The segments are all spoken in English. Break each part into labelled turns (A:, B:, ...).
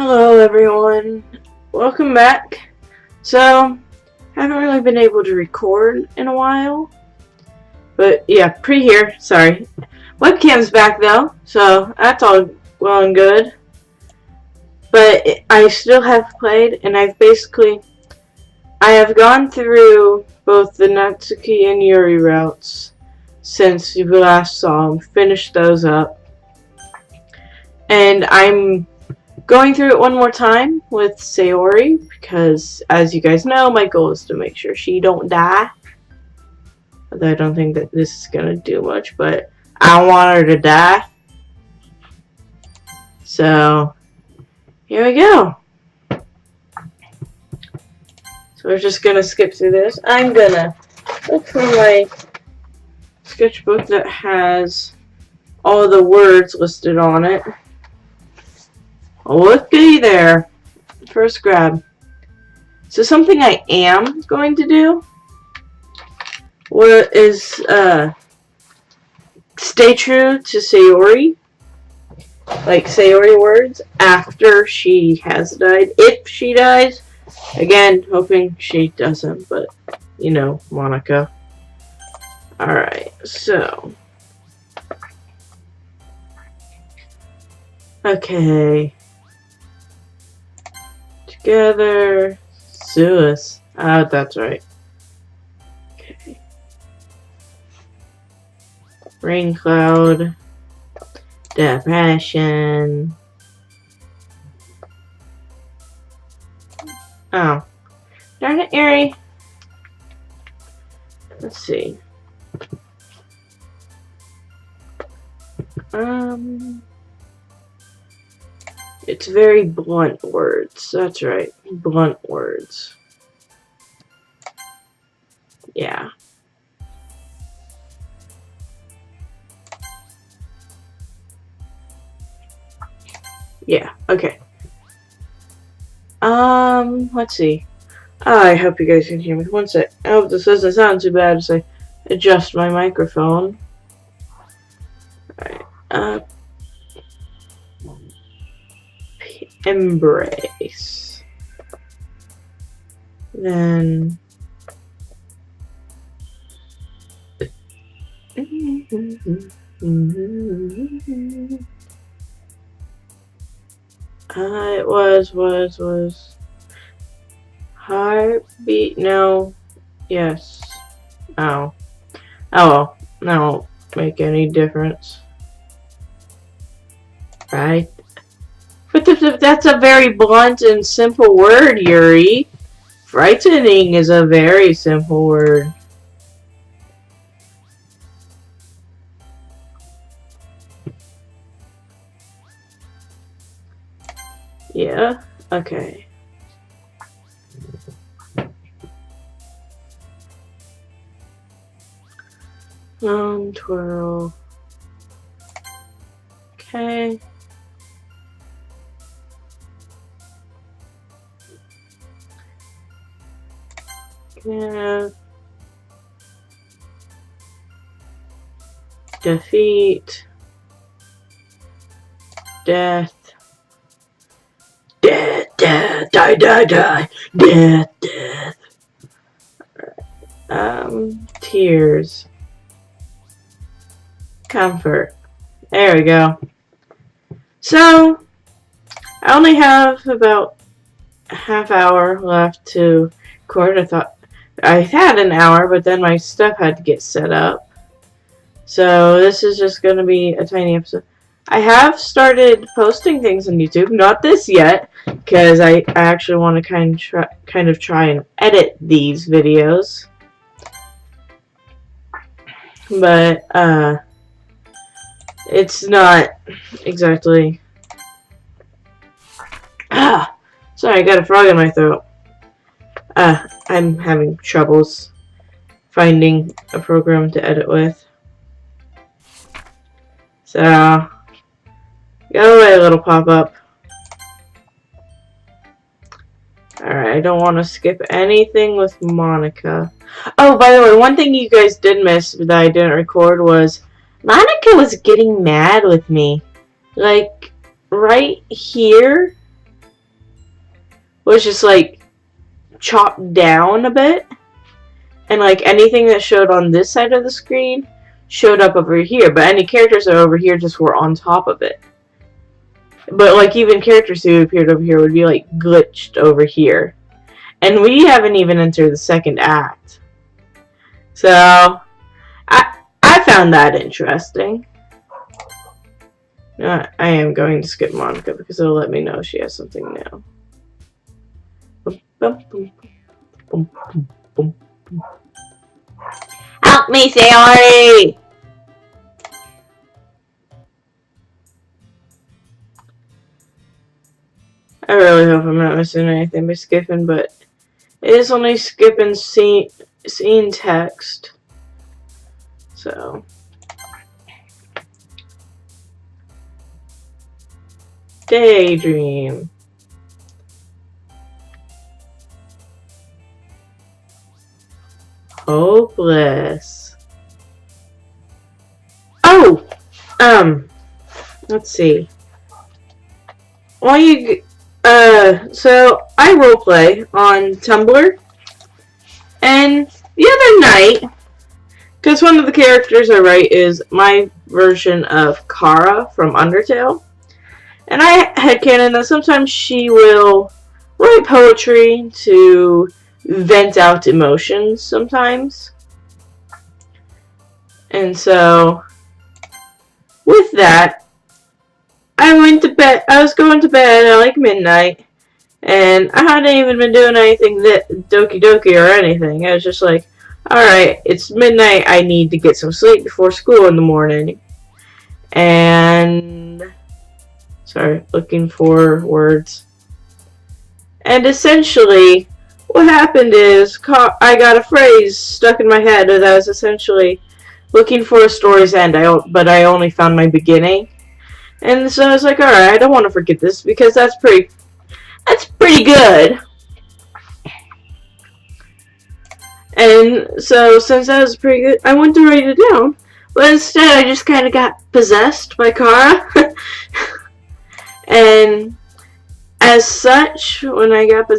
A: Hello everyone, welcome back. So, haven't really been able to record in a while, but yeah, here, sorry. Webcam's back though, so that's all well and good. But I still have played, and I have gone through both the Natsuki and Yuri routes since you last saw them, finished those up. And I'm going through it one more time with Sayori, because as you guys know, my goal is to make sure she don't die. Although I don't think that this is gonna do much, but I don't want her to die. So here we go. So we're just gonna skip through this. I'm gonna look for my sketchbook that has all the words listed on it. Looky there. First grab. So something I am going to do is stay true to Sayori. Like Sayori words after she has died. If she dies. Again, hoping she doesn't, but you know, Monica. Alright, so. Okay. Together. Suez. Ah, that's right. Okay. Rain cloud. Depression. Oh. Darn it, Erie. Let's see. It's very blunt words. That's right. Blunt words. Yeah. Yeah, okay. Let's see. I hope you guys can hear me. One sec. I hope this doesn't sound too bad as I adjust my microphone. Alright, embrace. Then it was heartbeat. No, yes. Oh well, that won't make any difference, right? But that's a very blunt and simple word, Yuri. Frightening is a very simple word. Yeah? Okay. Twirl. Okay. Yeah. Defeat. Death. Death, death, die, die, die. Death, death. Tears. Comfort. There we go. So, I only have about a half hour left to record. I thought I had an hour, but then my stuff had to get set up. So, this is just going to be a tiny episode. I have started posting things on YouTube. Not this yet, because I actually want to kind of try and edit these videos. But, it's not exactly... Sorry, I got a frog in my throat. I'm having troubles finding a program to edit with. So, go away, little pop-up. Alright, I don't want to skip anything with Monica. Oh, by the way, one thing you guys did miss that I didn't record was Monica was getting mad with me. Like, right here, was just like chopped down a bit, and like anything that showed on this side of the screen showed up over here, but any characters that are over here just were on top of it. But like even characters who appeared over here would be like glitched over here. And we haven't even entered the second act. So I found that interesting. I am going to skip Monica because it'll let me know she has something new. Help me, Sayori! I really hope I'm not missing anything by skipping, but it is only skipping scene text. So. Daydream. Hopeless. Oh! Let's see. While you, so I roleplay on Tumblr, and the other night, because one of the characters I write is my version of Kara from Undertale, and I headcanon that sometimes she will write poetry to vent out emotions sometimes. And so, with that, I went to bed. I was going to bed at like midnight, and I hadn't even been doing anything that doki doki or anything. I was just like, alright, it's midnight, I need to get some sleep before school in the morning. And sorry, looking for words. And essentially, what happened is, I got a phrase stuck in my head that I was essentially looking for a story's end, but I only found my beginning. And so I was like, alright, I don't want to forget this, because that's pretty good. And so, since that was pretty good, I went to write it down. But instead, I just kind of got possessed by Kara. And as such, when I got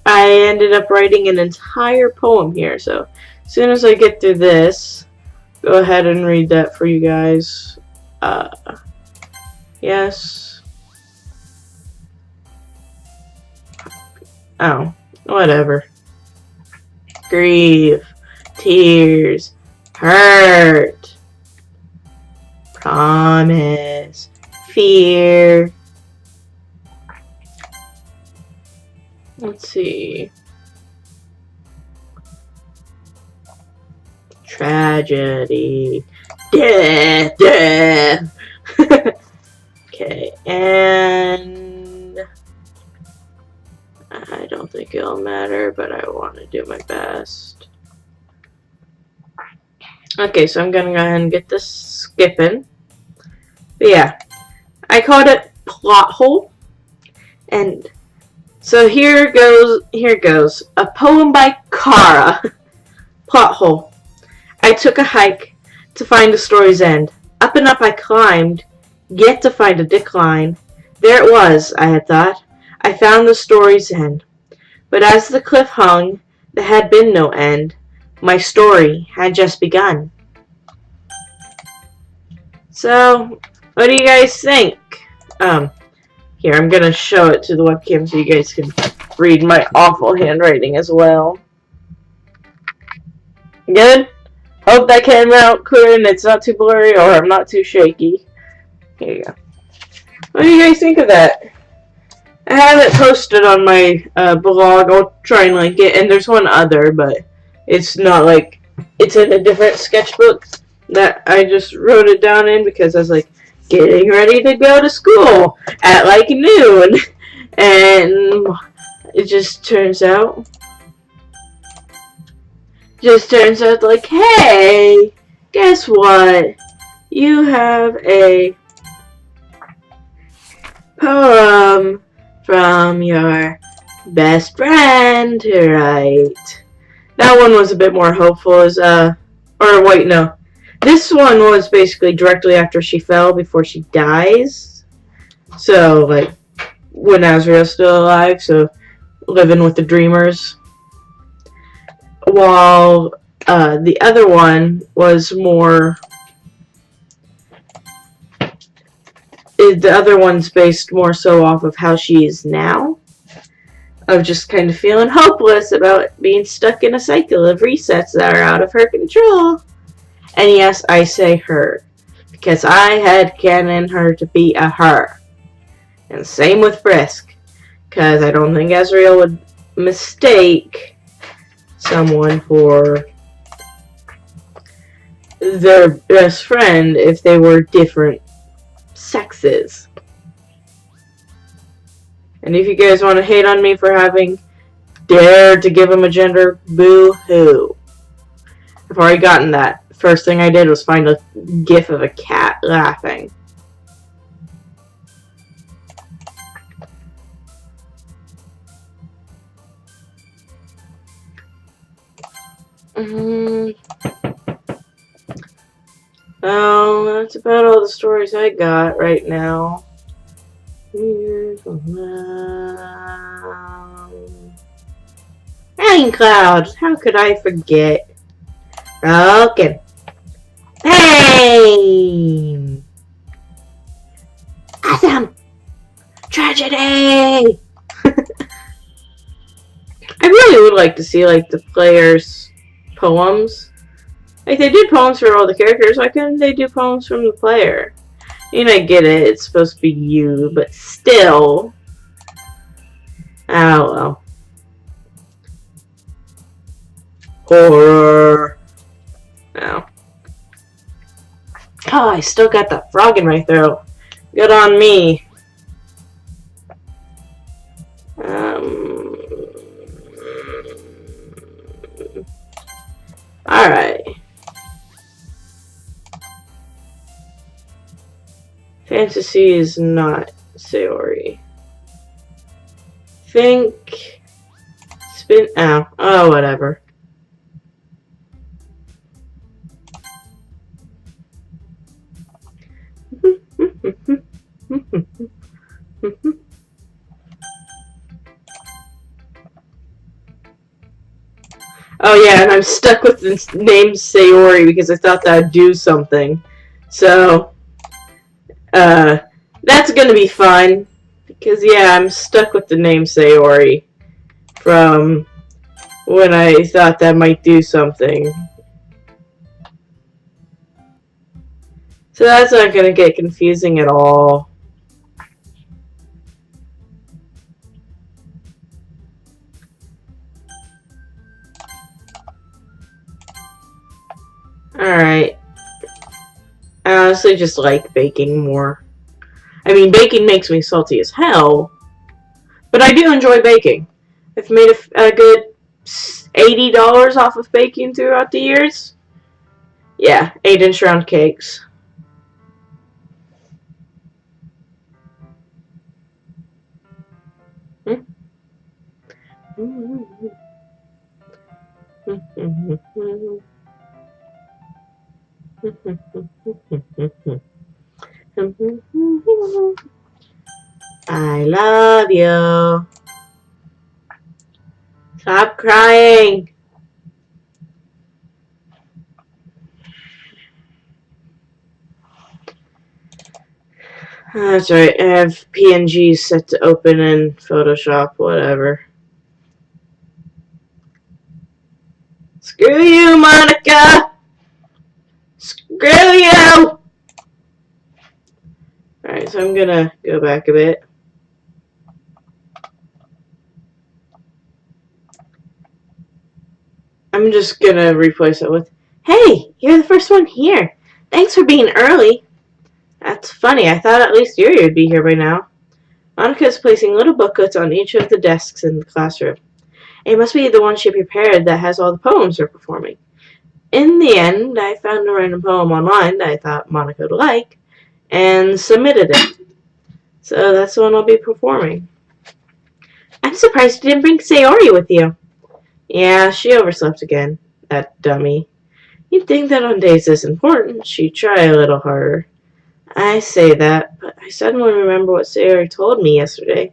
A: I ended up writing an entire poem here. So, as soon as I get through this, go ahead and read that for you guys. Yes. Oh, whatever. Grief, tears, hurt, promise, fear. Let's see. Tragedy, death. Okay, and I don't think it'll matter, but I want to do my best. Okay, so I'm gonna go ahead and get this skipping. But yeah, I called it plot hole, and so here goes a poem by Kara. Plot hole. I took a hike to find the story's end. Up and up I climbed, yet to find a decline. There it was, I had thought. I found the story's end. But as the cliff hung, there had been no end. My story had just begun. So, what do you guys think? Here, I'm gonna show it to the webcam so you guys can read my awful handwriting as well. Good? Hope that came out clear and it's not too blurry or I'm not too shaky. Here you go. What do you guys think of that? I have it posted on my blog. I'll try and link it. And there's one other, but it's not like, it's in a different sketchbook that I just wrote it down in because I was like, getting ready to go to school at like noon. And it just turns out like, hey, guess what? You have a poem from your best friend to write. That one was a bit more hopeful or wait, no. This one was basically directly after she fell before she dies. So, like, when Azrael's still alive, so living with the Dreamers, while the other one was more. The other one's based more so off of how she is now, of just kind of feeling hopeless about being stuck in a cycle of resets that are out of her control. And yes, I say her, because I had canon her to be a her. And same with Frisk, because I don't think Ezreal would mistake someone for their best friend if they were different sexes. And if you guys want to hate on me for having dared to give him a gender, boo-hoo. I've already gotten that. First thing I did was find a gif of a cat laughing. Well, that's about all the stories I got right now. Rain clouds, how could I forget? Okay. Hey! Awesome! Tragedy! I really would like to see, like, the players' poems. Like, they did poems for all the characters, why couldn't they do poems from the player? I mean, I get it, it's supposed to be you, but still. Oh, well. Horror. Oh. Oh, I still got that frog in my throat. Good on me. Alright. Fantasy is not Sayori. Think. Spin. Oh, whatever. Oh yeah, and I'm stuck with the name Sayori because I thought that would do something. So, that's gonna be fun. Because yeah, I'm stuck with the name Sayori from when I thought that might do something. So that's not gonna get confusing at all. Alright. I honestly just like baking more. I mean, baking makes me salty as hell, but I do enjoy baking. I've made a good $80 off of baking throughout the years. Yeah, 8-inch round cakes. I love you. Stop crying. That's right. I have PNGs set to open in Photoshop, whatever. Screw you, Monica! Screw you! Alright, so I'm gonna go back a bit. I'm just gonna replace it with, hey, you're the first one here. Thanks for being early. That's funny. I thought at least Yuri would be here by now. Monica is placing little booklets on each of the desks in the classroom. It must be the one she prepared that has all the poems we're performing. In the end, I found a random poem online that I thought Monica would like, and submitted it. So that's the one I'll be performing. I'm surprised you didn't bring Sayori with you. Yeah, she overslept again. That dummy. You'd think that on days this important, she'd try a little harder. I say that, but I suddenly remember what Sayori told me yesterday.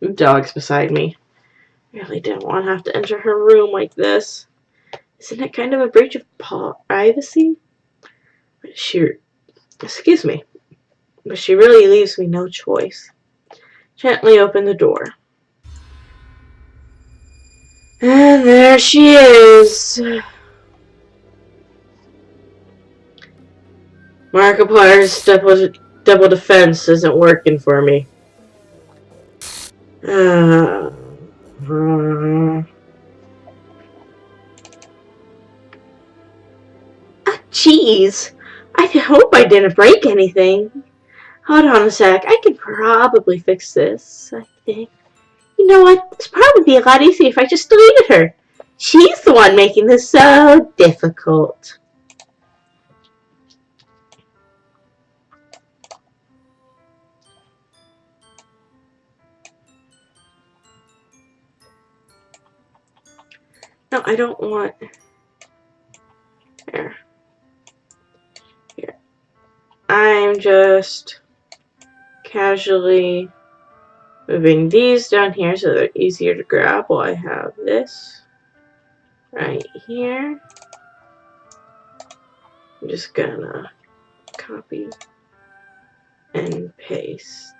A: The dog's beside me. I really didn't want to have to enter her room like this. Isn't it kind of a breach of privacy? Excuse me, but she really leaves me no choice. Gently open the door. And there she is. Markiplier's double defense isn't working for me. Jeez. I hope I didn't break anything. Hold on a sec. I can probably fix this, I think. You know what? This probably be a lot easier if I just deleted her. She's the one making this so difficult. No, I don't want... Here. I'm just casually moving these down here so they're easier to grab while I have this right here. I'm just gonna copy and paste.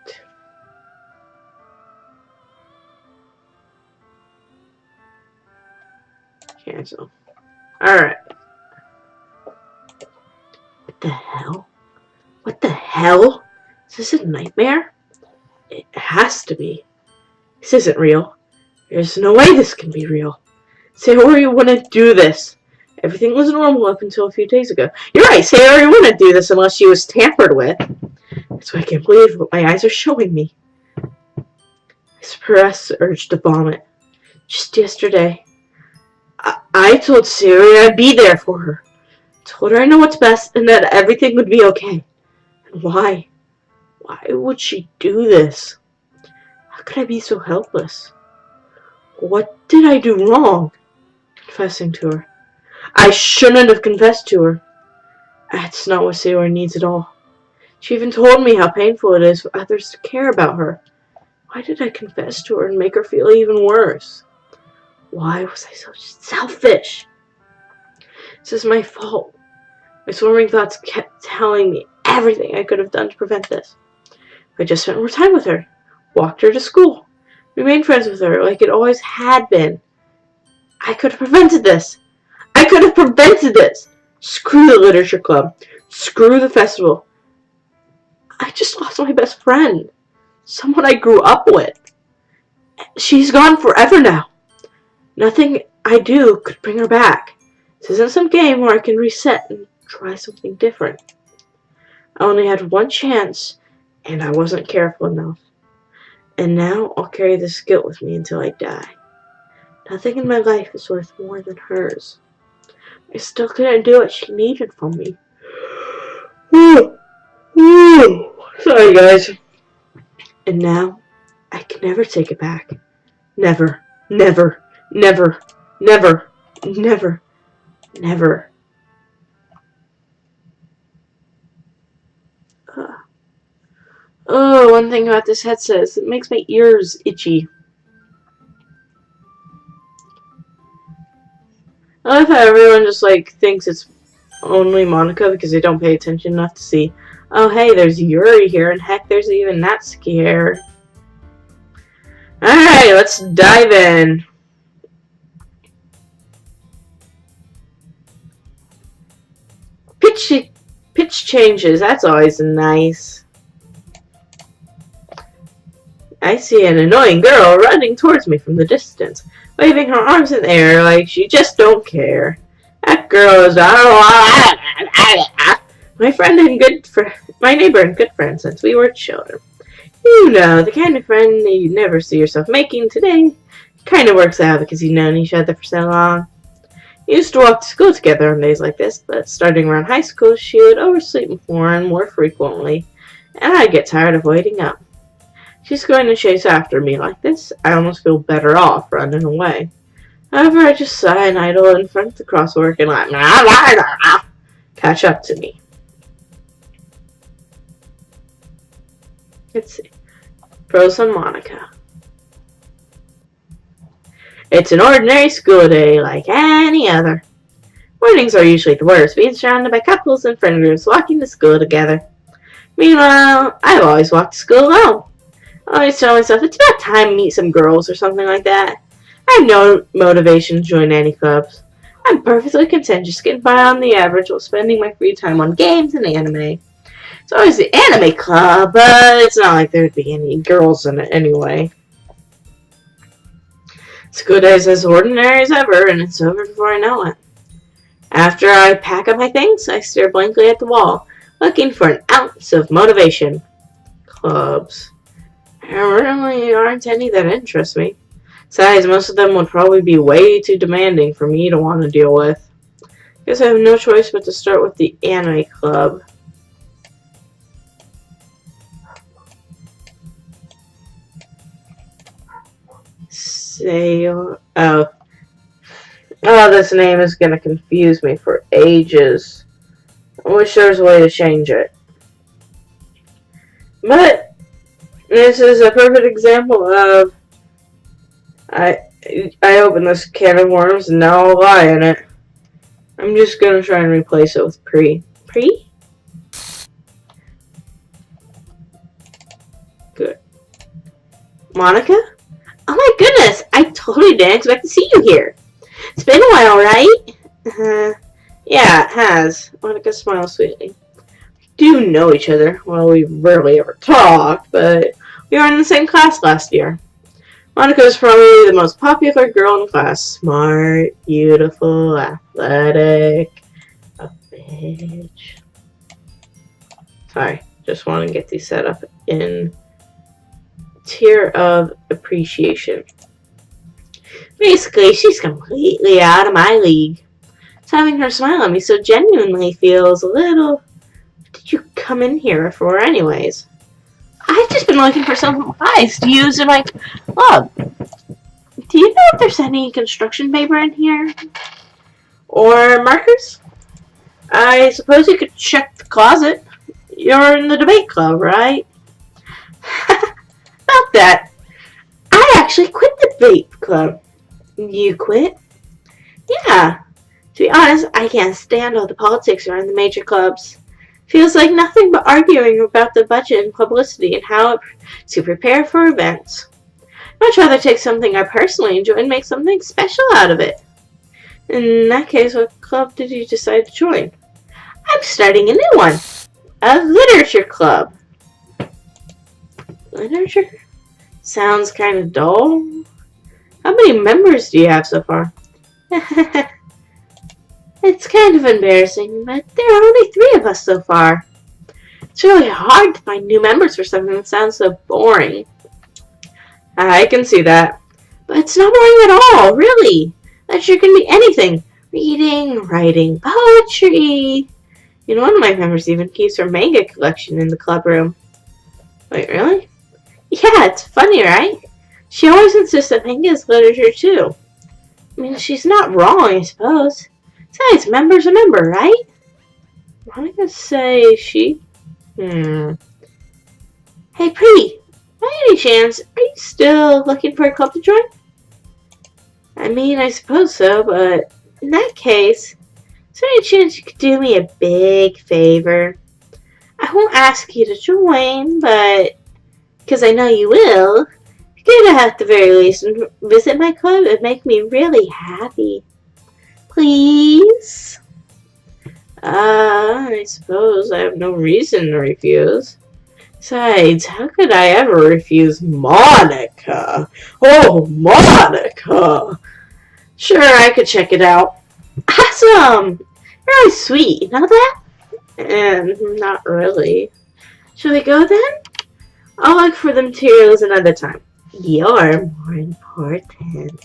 A: Cancel. Alright. What the hell? What the hell? Is this a nightmare? It has to be. This isn't real. There's no way this can be real. Sayori wouldn't do this. Everything was normal up until a few days ago. You're right, Sayori wouldn't do this unless she was tampered with. That's why I can't believe what my eyes are showing me. I suppressed the urge to vomit. Just yesterday, I told Sayori I'd be there for her. I told her I know what's best and that everything would be okay. And why? Why would she do this? How could I be so helpless? What did I do wrong? Confessing to her. I shouldn't have confessed to her. That's not what Sayori needs at all. She even told me how painful it is for others to care about her. Why did I confess to her and make her feel even worse? Why was I so selfish? This is my fault. My swarming thoughts kept telling me everything I could have done to prevent this. I just spent more time with her, walked her to school, remained friends with her like it always had been. I could have prevented this. I could have prevented this. Screw the literature club. Screw the festival. I just lost my best friend. Someone I grew up with. She's gone forever now. Nothing I do could bring her back. This isn't some game where I can reset and try something different. I only had one chance, and I wasn't careful enough. And now I'll carry this guilt with me until I die. Nothing in my life is worth more than hers. I still couldn't do what she needed from me. Sorry, guys. And now, I can never take it back. Never, never, never, never, never, never. Oh, one thing about this headset is it makes my ears itchy. I love how everyone just thinks it's only Monica because they don't pay attention enough to see, oh hey, there's Yuri here, and heck, there's even Natsuki here. Alright, let's dive in. Pitch changes, that's always nice. I see an annoying girl running towards me from the distance, waving her arms in the air like she just don't care. That girl is my neighbor and good friend since we were children. You know, the kind of friend that you never see yourself making today. Kind of works out because you've known each other for so long. We used to walk to school together on days like this, but starting around high school, she would oversleep more and more frequently, and I'd get tired of waiting up. She's going to chase after me like this. I almost feel better off running away. However, I just sigh and idle in front of the crosswalk and catch up to me. Let's see. Pros on Monica. It's an ordinary school day like any other. Mornings are usually the worst, being surrounded by couples and friend groups walking to school together. Meanwhile, I've always walked to school alone. I always tell myself it's about time to meet some girls or something like that. I have no motivation to join any clubs. I'm perfectly content just getting by on the average while spending my free time on games and anime. It's always the anime club, but it's not like there'd be any girls in it anyway. School day is as ordinary as ever, and it's over before I know it. After I pack up my things, I stare blankly at the wall, looking for an ounce of motivation. Clubs. There really aren't any that interest me. Besides, most of them would probably be way too demanding for me to want to deal with. Guess I have no choice but to start with the anime club. This name is going to confuse me for ages. I wish there was a way to change it. But this is a perfect example of I opened this can of worms and now I'll lie in it. I'm just going to try and replace it with Pre. Pre? Good. Monica? Oh my goodness! I totally didn't expect to see you here. It's been a while, right? Yeah, it has. Monica smiles sweetly. We do know each other. Well, we rarely ever talk, but we were in the same class last year. Monica is probably the most popular girl in the class. Smart, beautiful, athletic, a bitch. Sorry, just want to get these set up in tier of appreciation. Basically, she's completely out of my league. So having her smile at me so genuinely feels a little... What did you come in here for anyways? I've just been looking for some supplies to use in my club. Do you know if there's any construction paper in here? Or markers? I suppose you could check the closet. You're in the debate club, right? About that. I actually quit the debate club. You quit? Yeah. To be honest, I can't stand all the politics around the major clubs. Feels like nothing but arguing about the budget and publicity and how to prepare for events. I'd much rather take something I personally enjoy and make something special out of it. In that case, what club did you decide to join? I'm starting a new one. A literature club. Literature? Sounds kind of dull. How many members do you have so far? It's kind of embarrassing, but there are only 3 of us so far. It's really hard to find new members for something that sounds so boring. I can see that. But it's not boring at all, really. Literature can be anything. Reading, writing, poetry. You know, one of my members even keeps her manga collection in the club room. Wait, really? Yeah, it's funny, right? She always insists that manga is literature, too. I mean, she's not wrong, I suppose. Besides, member's a member, right? I'm gonna say she. Hey, Pretty, by any chance, are you still looking for a club to join? I mean, I suppose so, but in that case, is there any chance you could do me a big favor? I won't ask you to join, but because I know you will, you could at the very least visit my club and make me really happy. Please? I suppose I have no reason to refuse. Besides, how could I ever refuse Monica? Oh, Monica! Sure, I could check it out. Awesome! Really sweet, you know that? Not really. Shall we go then? I'll look for the materials another time. You're more important.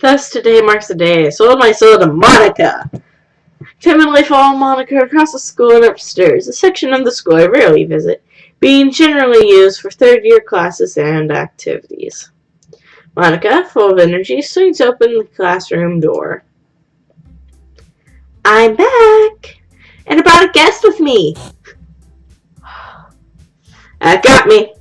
A: Thus, today marks the day I sold my soul to Monica. Timidly follow Monica across the school and upstairs, a section of the school I rarely visit, being generally used for third-year classes and activities. Monica, full of energy, swings open the classroom door. I'm back, and I brought a guest with me. That got me.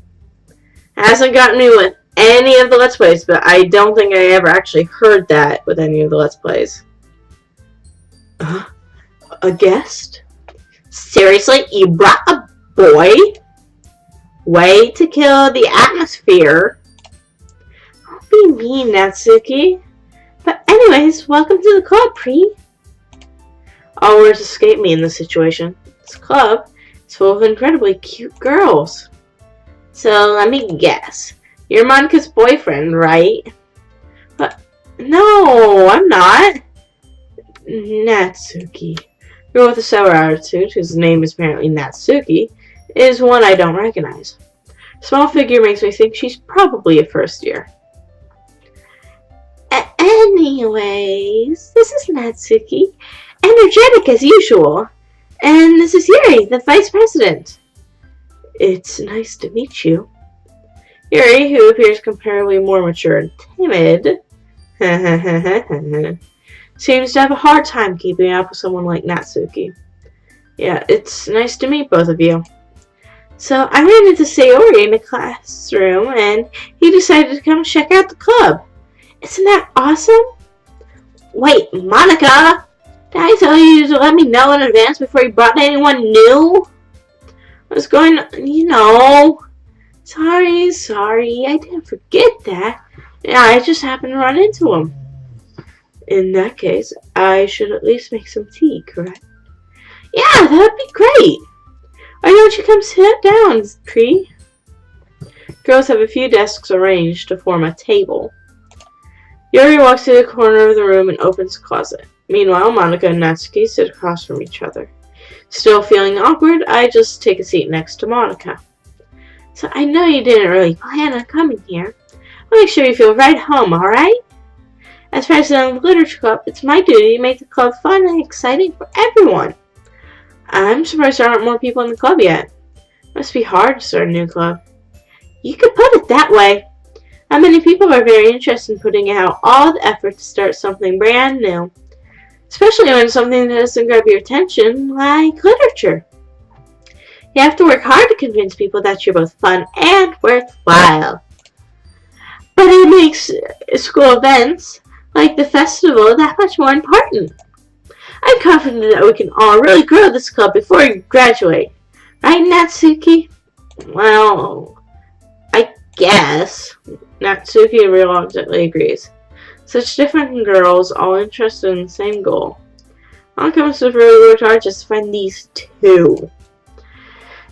A: Hasn't gotten me with any of the Let's Plays, but I don't think I ever actually heard that with any of the Let's Plays. A guest? Seriously? You brought a boy? Way to kill the atmosphere. Don't be mean, Natsuki. But anyways, welcome to the club, Pri. All words escape me in this situation. This club is full of incredibly cute girls. So let me guess. You're Monika's boyfriend, right? But no, I'm not. Natsuki. Girl with a sour attitude, whose name is apparently Natsuki, is one I don't recognize. Small figure makes me think she's probably a first year. Anyways, this is Natsuki, energetic as usual, and this is Yuri, the vice president. It's nice to meet you. Yuri, who appears comparably more mature and timid, seems to have a hard time keeping up with someone like Natsuki. Yeah, it's nice to meet both of you. So I ran into Sayori in the classroom, and he decided to come check out the club. Isn't that awesome? Wait, Monika! Did I tell you to let me know in advance before you brought anyone new? What's going on? You know. Sorry, I didn't forget that. Yeah, I just happened to run into him. In that case, I should at least make some tea, correct? Yeah, that'd be great. Why don't you come sit down, Pri? Girls have a few desks arranged to form a table. Yuri walks to the corner of the room and opens the closet. Meanwhile, Monika and Natsuki sit across from each other. Still feeling awkward, I just take a seat next to Monika. So I know you didn't really plan on coming here. I'll make sure you feel right home, alright? As president of the Literature Club, it's my duty to make the club fun and exciting for everyone. I'm surprised there aren't more people in the club yet. Must be hard to start a new club. You could put it that way. Not many people are very interested in putting out all the effort to start something brand new. Especially when something that doesn't grab your attention, like literature. You have to work hard to convince people that you're both fun and worthwhile. But it makes school events, like the festival, that much more important. I'm confident that we can all really grow this club before we graduate. Right, Natsuki? Well, I guess. Natsuki reluctantly agrees. Such different girls, all interested in the same goal. Monika must have really worked hard just to find these two.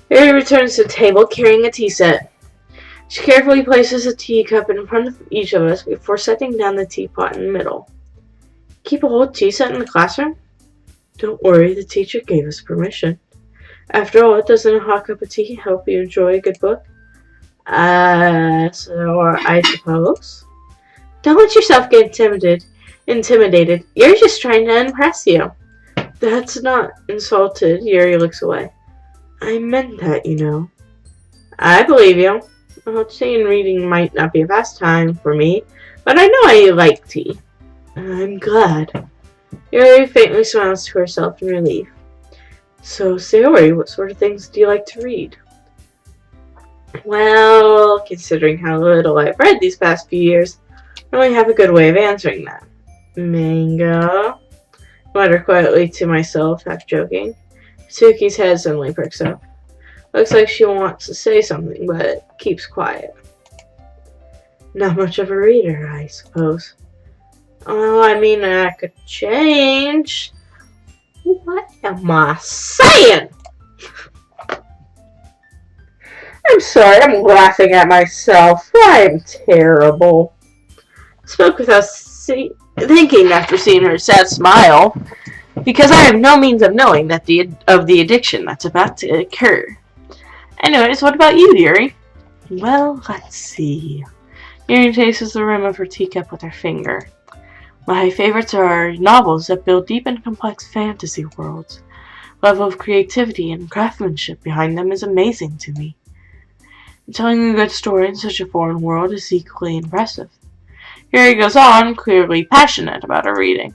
A: Yuri returns to the table carrying a tea set. She carefully places a teacup in front of each of us before setting down the teapot in the middle. Keep a whole tea set in the classroom? Don't worry, the teacher gave us permission. After all, doesn't a hot cup of tea help you enjoy a good book? So I suppose. Don't let yourself get intimidated. You're just trying to impress you. That's not insulted. Yuri looks away. I meant that, you know. I believe you. Tea and reading might not be a pastime for me, but I know I like tea. I'm glad. Yuri faintly smiles to herself in relief. So, Sayori, what sort of things do you like to read? Well, considering how little I've read these past few years, I only have a good way of answering that. Manga? I mutter quietly to myself, half joking. Tsuki's head suddenly perks up. Looks like she wants to say something, but keeps quiet. Not much of a reader, I suppose. Oh, I mean, that could change. What am I saying? I'm sorry, I'm laughing at myself. I'm terrible. Spoke without thinking after seeing her sad smile, because I have no means of knowing that the addiction that's about to occur. Anyways, what about you, Yuri? Well, let's see. Yuri tastes the rim of her teacup with her finger. My favorites are novels that build deep and complex fantasy worlds. The level of creativity and craftsmanship behind them is amazing to me. And telling a good story in such a foreign world is equally impressive. Yuri goes on, clearly passionate about her reading.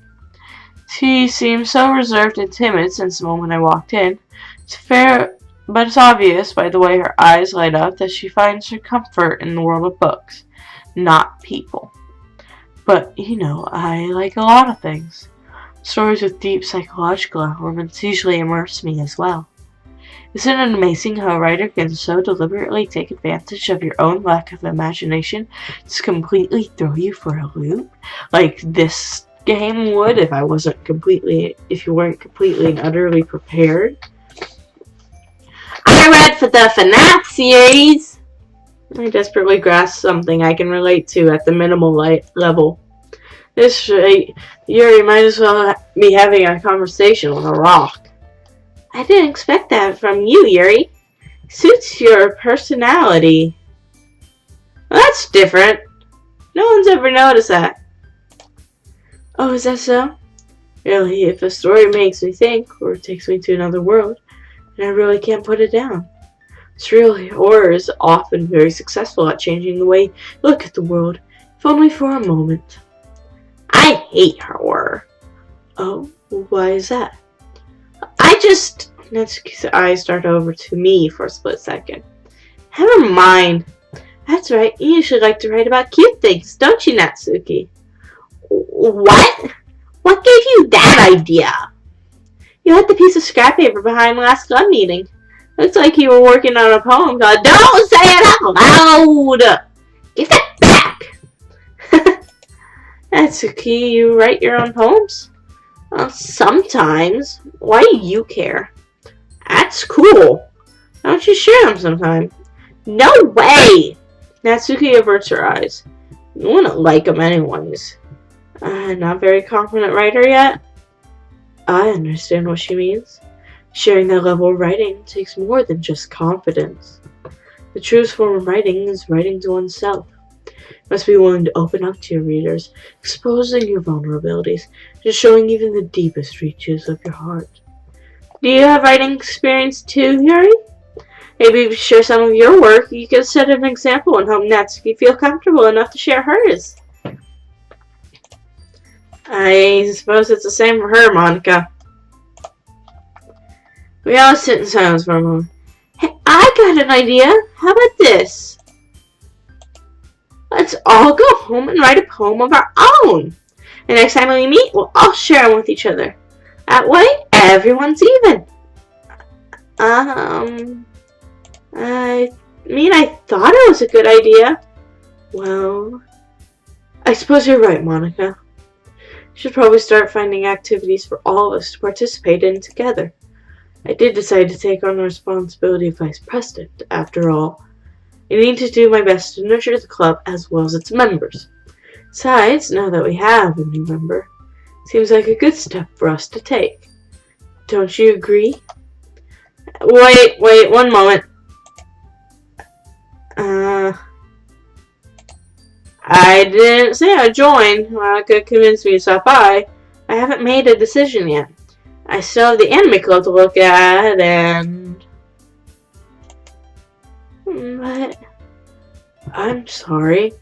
A: She seemed so reserved and timid since the moment I walked in. But it's obvious by the way her eyes light up that she finds her comfort in the world of books. not people. But, you know, I like a lot of things. Stories with deep psychological elements usually immerse me as well. Isn't it amazing how a writer can so deliberately take advantage of your own lack of imagination to completely throw you for a loop? Like this game would if you weren't completely and utterly prepared. I read for the FNAF series. I desperately grasp something I can relate to at the minimal level. This Yuri might as well be having a conversation with a rock. I didn't expect that from you, Yuri. Suits your personality. Well, that's different. No one's ever noticed that. Oh, is that so? Really, if a story makes me think, or takes me to another world, then I really can't put it down. Surreal horror is often very successful at changing the way you look at the world, if only for a moment. I hate horror. Oh, why is that? Natsuki's eyes start over to me for a split second. Never mind. That's right, you usually like to write about cute things, don't you, Natsuki? What? What gave you that idea? You left the piece of scrap paper behind last club meeting. Looks like you were working on a poem called Don't Say It Out Loud! Give that back! Natsuki, you write your own poems? Well, sometimes. Why do you care? That's cool. Why don't you share them sometime? No way! Natsuki averts her eyes. You wouldn't like them anyways. Not very confident writer yet? I understand what she means. Sharing that level of writing takes more than just confidence. The truest form of writing is writing to oneself. You must be willing to open up to your readers, exposing your vulnerabilities, and showing even the deepest reaches of your heart. Do you have writing experience too, Yuri? Maybe if you share some of your work, you can set an example and help Natsuki feel comfortable enough to share hers. I suppose it's the same for her, Monica. We all sit in silence for a moment. Hey, I got an idea. How about this? Let's all go home and write a poem of our own. And next time we meet, we'll all share them with each other. That way, everyone's even. I thought it was a good idea. Well, I suppose you're right, Monica. We should probably start finding activities for all of us to participate in together. I did decide to take on the responsibility of vice president, after all. I need to do my best to nurture the club as well as its members. Besides, now that we have a new member, it seems like a good step for us to take. Don't you agree? Wait, one moment. I didn't say I'd join. Monica convinced me to stop by. I haven't made a decision yet. I still have the anime club to look at, and... But... I'm sorry.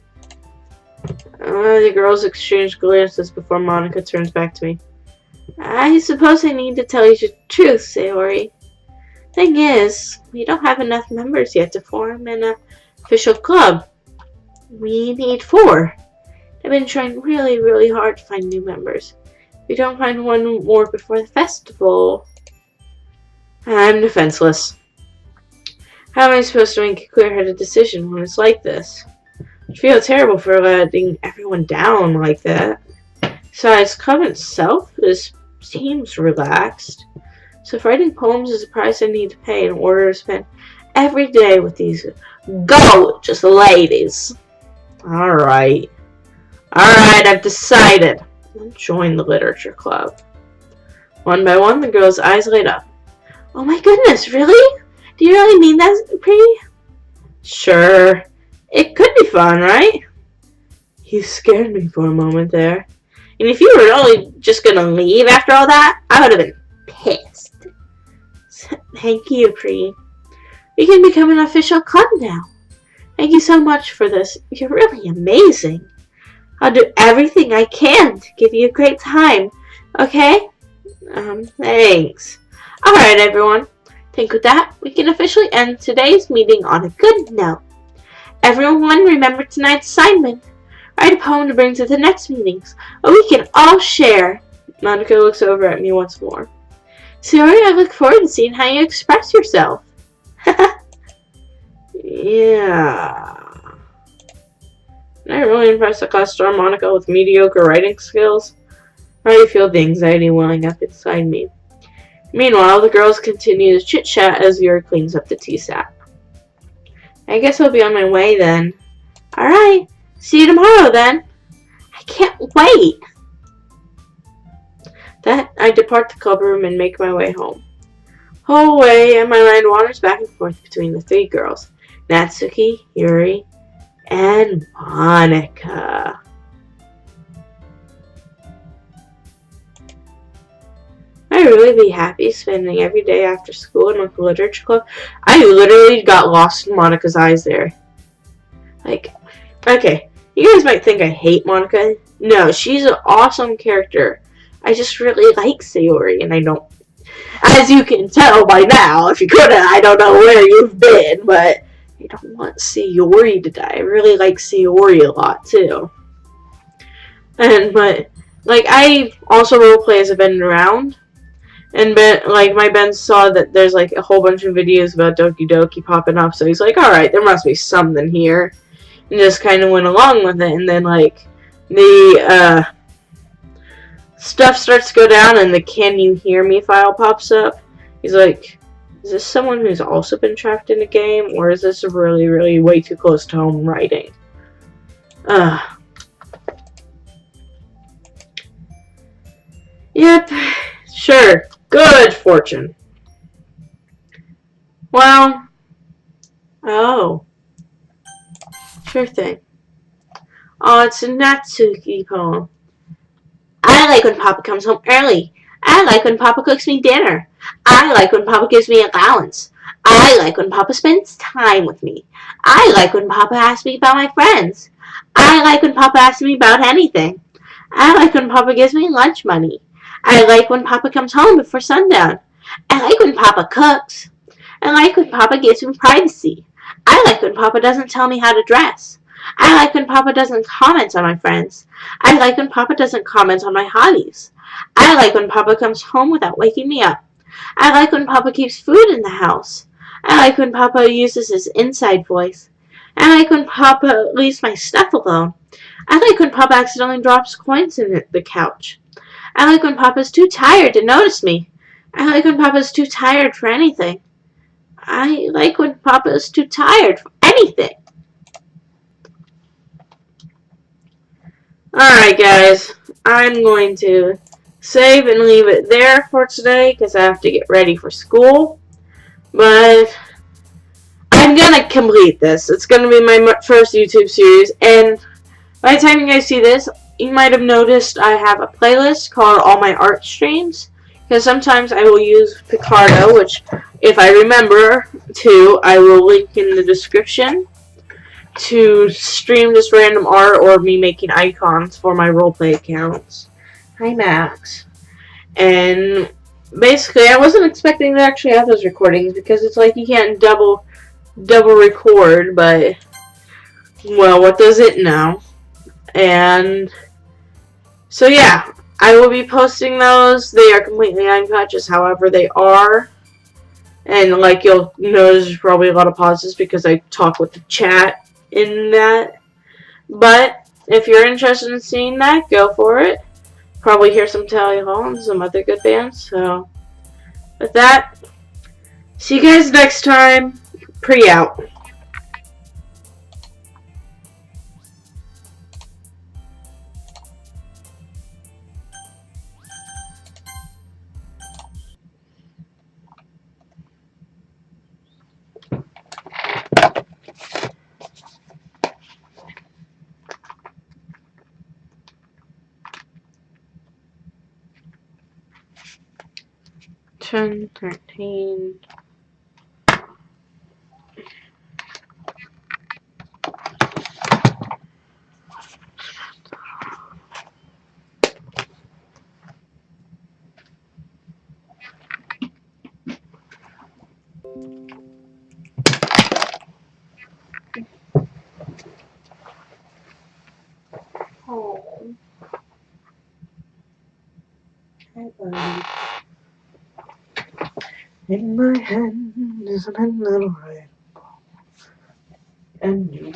A: The girls exchange glances before Monica turns back to me. I suppose I need to tell you the truth, Sayori. Thing is, we don't have enough members yet to form an official club. We need 4. I've been trying really, really hard to find new members. If we don't find one more before the festival, I'm defenseless. How am I supposed to make a clear-headed decision when it's like this? I feel terrible for letting everyone down like that. Besides, the club itself seems relaxed. So if writing poems is a price I need to pay in order to spend every day with these gorgeous ladies. Alright, I've decided. I'll join the literature club. One by one, the girl's eyes light up. Oh my goodness, really? Do you really mean that, Pretty? Sure. It could be fun, right? You scared me for a moment there. And if you were really just gonna leave after all that, I would have been pissed. Thank you, Pretty. We can become an official club now. Thank you so much for this. You're really amazing. I'll do everything I can to give you a great time. Okay? Thanks. Alright, everyone. I think with that, we can officially end today's meeting on a good note. Everyone remember tonight's assignment. Write a poem to bring to the next meetings. We can all share. Monica looks over at me once more. Sayori, I look forward to seeing how you express yourself. Yeah. Am I really impressed that class star Monica with mediocre writing skills? I already feel the anxiety welling up inside me. Meanwhile, the girls continue to chit-chat as Yuri cleans up the tea sack. I guess I'll be on my way then. Alright, see you tomorrow then. I can't wait. That I depart the club room and make my way home. Whole way, and my mind wanders back and forth between the three girls, Natsuki, Yuri, and Monica. I'd really be happy spending every day after school in a literature club. I literally got lost in Monica's eyes there. Like, okay, you guys might think I hate Monica. No, she's an awesome character. I just really like Sayori, and I don't. As you can tell by now, if you couldn't, I don't know where you've been, but I don't want Sayori to die. I really like Sayori a lot, too. But I also roleplay as a Ben around. And my Ben saw that there's a whole bunch of videos about Doki Doki popping up, so he's like, alright, there must be something here. And just kind of went along with it, and then the stuff starts to go down and the Can You Hear Me file pops up. He's like, is this someone who's also been trapped in a game, or is this really, really way too close to home writing? Yep, sure. Good fortune. Well, oh, sure thing. Oh, it's a Natsuki poem. I like when Papa comes home early. I like when Papa cooks me dinner. I like when Papa gives me allowance. I like when Papa spends time with me. I like when Papa asks me about my friends. I like when Papa asks me about anything. I like when Papa gives me lunch money. I like when Papa comes home before sundown. I like when Papa cooks. I like when Papa gives me privacy. I like when Papa doesn't tell me how to dress. I like when Papa doesn't comment on my friends. I like when Papa doesn't comment on my hobbies. I like when Papa comes home without waking me up. I like when Papa keeps food in the house. I like when Papa uses his inside voice. I like when Papa leaves my stuff alone. I like when Papa accidentally drops coins in the couch. I like when Papa's too tired to notice me. I like when Papa's too tired for anything. I like when Papa's too tired for anything. Alright guys, I'm going to save and leave it there for today because I have to get ready for school. But I'm going to complete this. It's going to be my first YouTube series, and by the time you guys see this, you might have noticed I have a playlist called All My Art Streams, because sometimes I will use Picardo, which, if I remember to, I will link in the description to stream just random art or me making icons for my roleplay accounts. Hi, Max. And basically, I wasn't expecting to actually have those recordings, because it's like you can't double record, but, well, what does it know? And so yeah, I will be posting those. They are completely uncut, just however they are. And you'll notice there's probably a lot of pauses because I talk with the chat in that. But if you're interested in seeing that, go for it. Probably hear some Tally Hall and some other good bands. So with that, see you guys next time. Pre out. Turn 13. Oh. Hi, buddy. In my hand is a little red ball, and you.